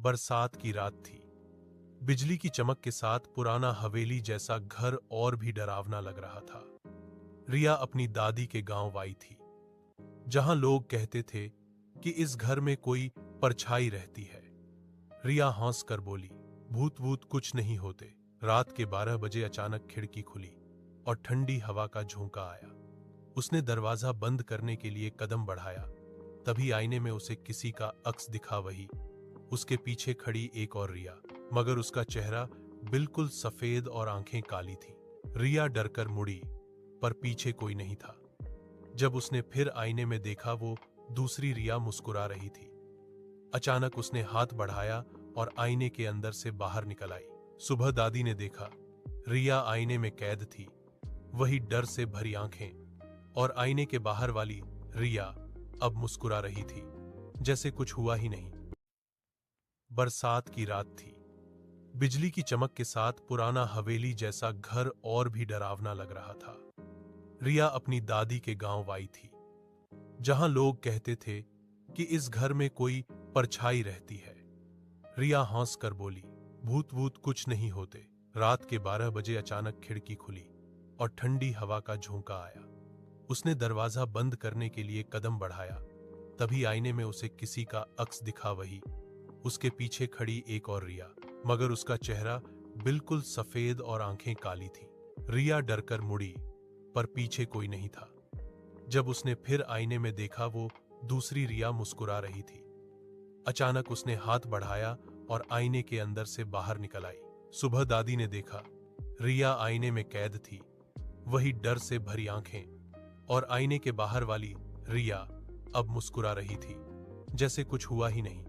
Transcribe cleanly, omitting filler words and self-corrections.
बरसात की रात थी। बिजली की चमक के साथ पुराना हवेली जैसा घर और भी डरावना लग रहा था। रिया अपनी दादी के गांव आई थी, जहां लोग कहते थे कि इस घर में कोई परछाई रहती है। रिया हंस कर बोली, भूत भूत कुछ नहीं होते। रात के 12 बजे अचानक खिड़की खुली और ठंडी हवा का झोंका आया। उसने दरवाजा बंद करने के लिए कदम बढ़ाया, तभी आईने में उसे किसी का अक्स दिखा, वही उसके पीछे खड़ी एक और रिया, मगर उसका चेहरा बिल्कुल सफेद और आंखें काली थीं। रिया डरकर मुड़ी, पर पीछे कोई नहीं था। जब उसने फिर आईने में देखा, वो दूसरी रिया मुस्कुरा रही थी। अचानक उसने हाथ बढ़ाया और आईने के अंदर से बाहर निकल आई। सुबह दादी ने देखा, रिया आईने में कैद थी, वही डर से भरी आंखें, और आईने के बाहर वाली रिया अब मुस्कुरा रही थी, जैसे कुछ हुआ ही नहीं। बरसात की रात थी। बिजली की चमक के साथ पुराना हवेली जैसा घर और भी डरावना लग रहा था। रिया अपनी दादी के गांव आई थी, जहां लोग कहते थे कि इस घर में कोई परछाई रहती है। रिया हंस कर बोली, भूत भूत कुछ नहीं होते। रात के 12 बजे अचानक खिड़की खुली और ठंडी हवा का झोंका आया। उसने दरवाजा बंद करने के लिए कदम बढ़ाया, तभी आईने में उसे किसी का अक्स दिखा, वही उसके पीछे खड़ी एक और रिया, मगर उसका चेहरा बिल्कुल सफेद और आंखें काली थीं। रिया डरकर मुड़ी, पर पीछे कोई नहीं था। जब उसने फिर आईने में देखा, वो दूसरी रिया मुस्कुरा रही थी। अचानक उसने हाथ बढ़ाया और आईने के अंदर से बाहर निकल आई। सुबह दादी ने देखा, रिया आईने में कैद थी, वही डर से भरी आंखें, और आईने के बाहर वाली रिया अब मुस्कुरा रही थी, जैसे कुछ हुआ ही नहीं।